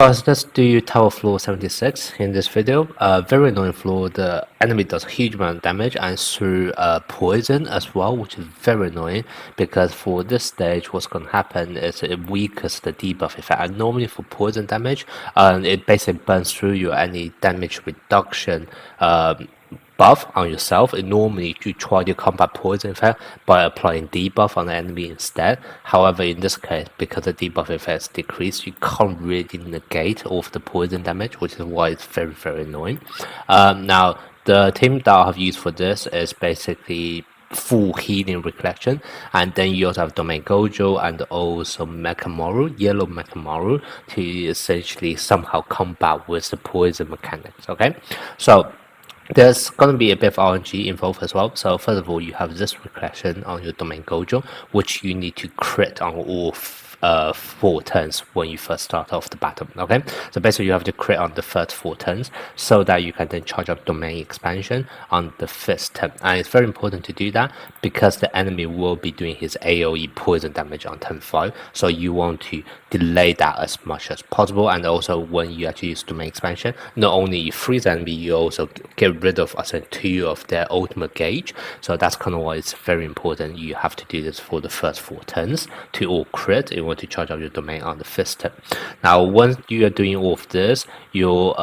Let's do Tower Floor 76 in this video. Very annoying floor. The enemy does a huge amount of damage and through poison as well, which is very annoying because for this stage, what's going to happen is it weakens the debuff effect. And normally for poison damage, it basically burns through your any damage reduction buff on yourself. And normally you try to combat poison effect by applying debuff on the enemy instead. However, in this case, because the debuff effect is decreased, you can't really negate all of the poison damage, which is why it's very annoying. Now, the team that I have used for this is basically full healing reflection, and then you also have Domain Gojo and also Mechamaru, yellow Mechamaru, to essentially somehow combat with the poison mechanics. Okay, so there's going to be a bit of RNG involved as well. So first of all, you have this reflection on your Domain Gojo, which you need to crit on all 4 turns when you first start off the battle. Okay, so basically you have to crit on the first 4 turns so that you can then charge up Domain Expansion on the 5th turn. And it's very important to do that because the enemy will be doing his AoE poison damage on turn 5. So you want to delay that as much as possible. And also when you actually use Domain Expansion, not only you freeze enemy, you also get rid of, I think, 2 of their ultimate gauge. So that's kind of why it's very important. You have to do this for the first 4 turns to all crit in order to charge up your domain on the 5th turn. Now, once you are doing all of this, your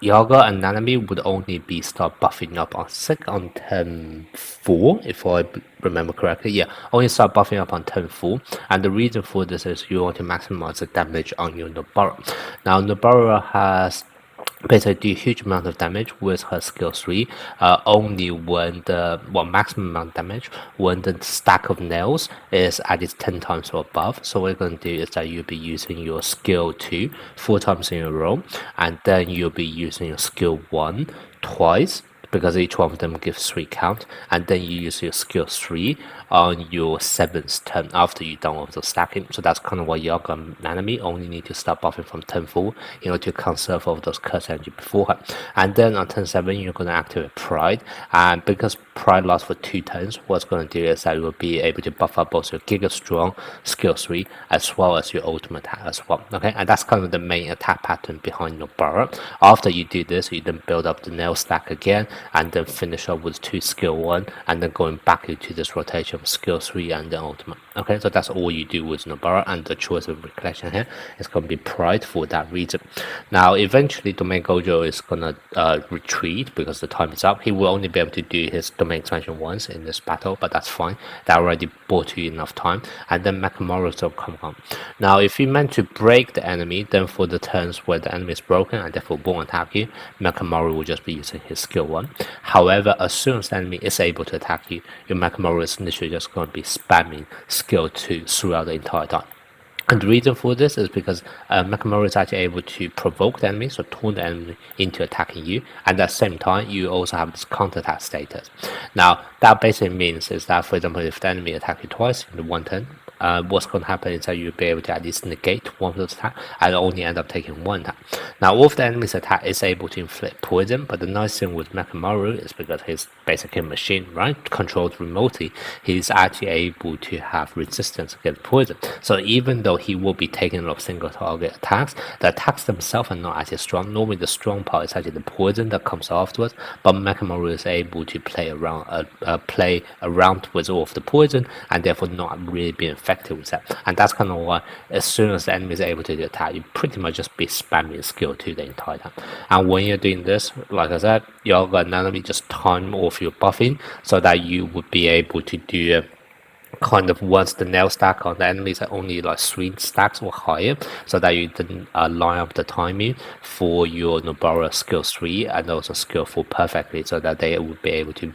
Yaga and Nanami would only be start buffing up on turn 4, if I remember correctly. Yeah, only start buffing up on turn 4. And the reason for this is you want to maximize the damage on your Nobara. Now, Nobara has basically do a huge amount of damage with her skill 3 only when the maximum amount of damage when the stack of nails is at its 10 times or above. So what you're going to do is that you'll be using your skill 2 4 times in a row, and then you'll be using your skill 1 twice, because each one of them gives 3 count, and then you use your skill 3 on your 7th turn after you've done all the stacking. So that's kind of why Yaga and Nanami only need to start buffing from turn 4 in order to conserve all of those curse energy beforehand. And then on turn 7 you're going to activate Pride, and because Pride lasts for 2 turns, what's going to do is that you will be able to buff up both your Giga Strong skill 3 as well as your ultimate attack as well. Okay, and that's kind of the main attack pattern behind your Nobara. After you do this, you then build up the nail stack again, and then finish up with 2 skill 1, and then going back into this rotation of skill 3 and the ultimate. Okay, so that's all you do with Nobara, and the choice of reflection here is going to be Pride for that reason. Now, eventually, Domain Gojo is going to retreat because the time is up. He will only be able to do his Domain Expansion once in this battle, but that's fine. That already bought you enough time. And then Mechamaru will come on. Now, if you meant to break the enemy, then for the turns where the enemy is broken and therefore won't attack you, Mechamaru will just be using his skill 1. However, as soon as the enemy is able to attack you, your Mechamaru is literally just going to be spamming skill 2 throughout the entire time. And the reason for this is because Mechamaru is actually able to provoke the enemy, so turn the enemy into attacking you, and at the same time you also have this counter-attack status. Now, that basically means is that, for example, if the enemy attacks you twice in the 1 turn, what's going to happen is that you'll be able to at least negate one of those attacks and only end up taking 1 attack. Now, all of the enemy's attack is able to inflict poison, but the nice thing with Mechamaru is because he's basically a machine, right, controlled remotely, he's actually able to have resistance against poison. So even though he will be taking a lot of single target attacks, the attacks themselves are not actually strong. Normally the strong part is actually the poison that comes afterwards, but Mechamaru is able to play around with all of the poison and therefore not really being effective with that. And that's kind of why as soon as the enemy is able to do attack, you pretty much just be spamming skill 2 the entire time. And when you're doing this, like I said, you're going to just time off your buffing so that you would be able to do kind of once the nail stack on the enemies are only like 3 stacks or higher, so that you then line up the timing for your Nobara skill 3 and also skill 4 perfectly, so that they will be able to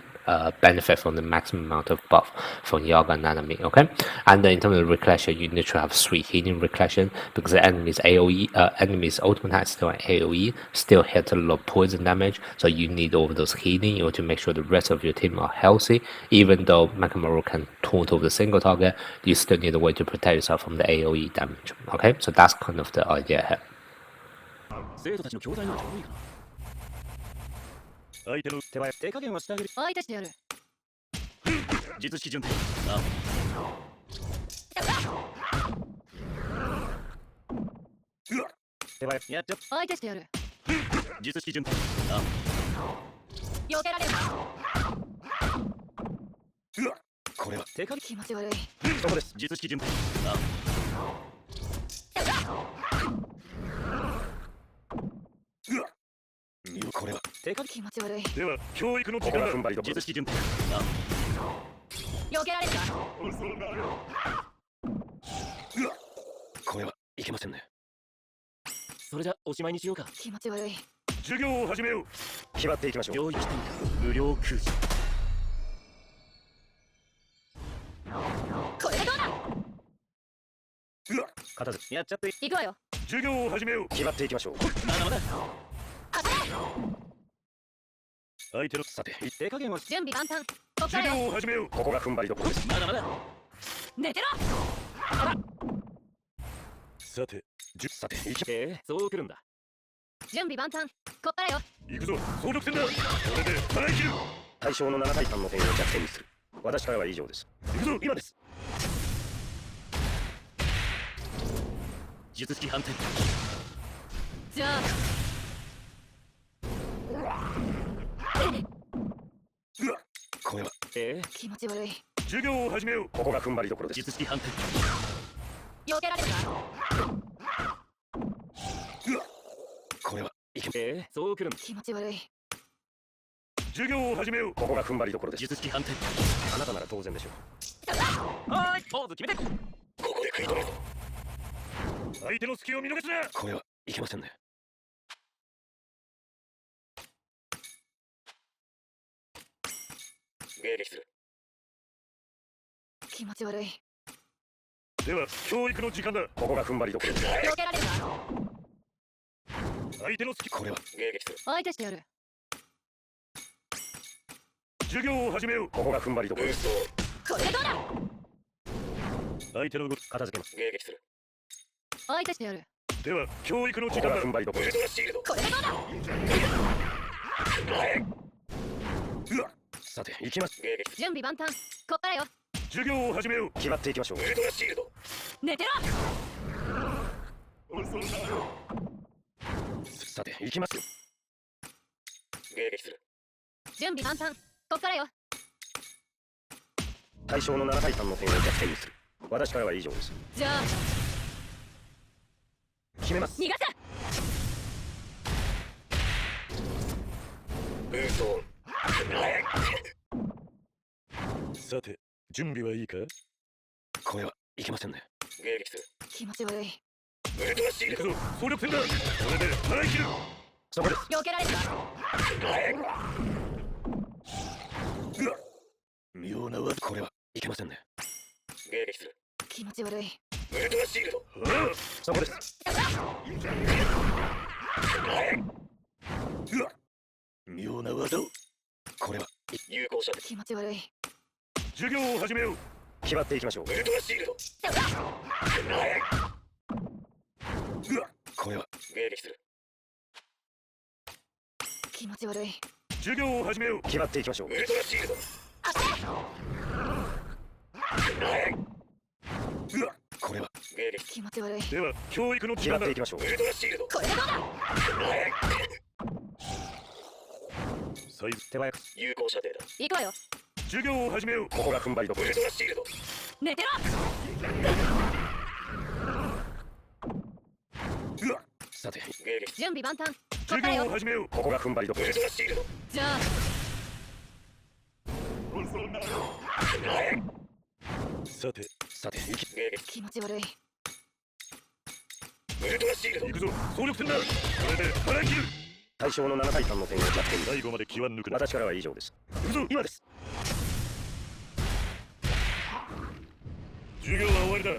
benefit from the maximum amount of buff from Yaga and Nanami. Okay, and then in terms of reflection, you need to have 3 healing reflection because the enemy's enemy's ultimate attack still an AoE, still hit a lot of poison damage, so you need all of those healing in order to make sure the rest of your team are healthy. Even though Mechamaru can taunt over the single target, you still need a way to protect yourself from the AoE damage. Okay, so that's kind of the idea here. 相手の手早手加減はしてあげる。相手してやる。術式順。うわっ。手早くやっちゃ相手してやる。術式順あ避けられるか。これは手加減気持ち悪い。そこです術式順あこれは手加減気持ち悪い。では教育の時間だ踏ん張りと術式順あ避けられるか。これはいけませんね。それじゃおしまいにしようか。気持ち悪い。授業を始めよう。決まっていきましょう。領域展開無料空襲。これでどうだ。片付けやっちゃって行くわよ。授業を始めよう。決まっていきましょう。まだまだ相手のさて手加減を準備万端。こっか授らよ。業を始めよう。ここが踏ん張りどころです。まだまだ寝てろ。さてさて行けそう来るんだ。準備万端。こっからよ。行くぞ総力戦だ。これで払い切る。対象の7対3の点を弱点にする。私からは以上です。行くぞ今です。術式反転。じゃあこれは気持ち悪い。授業を始めよう。ここが踏ん張りどころです。術式反転。避けられるか。これはいけそう来るんだ。気持ち悪い。授業を始めよう。ここが踏ん張りどころです。術式反転。あなたなら当然でしょう。はーいポーズ決めて。ここで食い止めるぞ。相手の隙を見逃すな。これはいけませんね。迎撃する。気持ち悪い。では教育の時間だ。ここが踏ん張りどころです。避けられるか。相手の隙。これは迎撃する。相手してやる。授業を始めよう。ここが踏ん張りどころです。これでどうだ。相手の動き片付けます。迎撃する。相手してやる。では教育の時間だ。踏ん張りどころです。これでどうだ。さて行きます。準備万端。こっからよ。授業を始めよう。決まっていきましょう。寝てろ。さて行きますよ。迎撃する。準備万端。こっからよ。対象の7対3の点を逆転にする。私からは以上です。じゃあ決めます。逃がせ。さて準備はいいか。これはいけませんね。迎撃する。気持ち悪い。行くぞ総力戦だ。これで払い切る。そこです。避けられるか。妙な技。これはいけませんね。迎撃する。気持ち悪い。そこです。妙な技を。これは有効者です。気持ち悪い。授業を始めよう。決まっていきましょう。これは迎撃する。気持ち悪い。授業を始めよう。決まっていきましょう。これは気持ち悪い。では教育の時間だ。決まっていきましょう。これでどうだ。サイズ手早く有効射程だ。行くわよ。授業を始めよう。ここが踏ん張りどころです。寝てろ。さて準備万端。授業を始めよう。ここが踏ん張りどころです。じゃあさて気持ち悪い。行くぞ総力戦だ。これで払い切る。対象の7対3の点を弱点に。最後まで気は抜くな。私からは以上です。行くぞ今です。授業は終わりだ。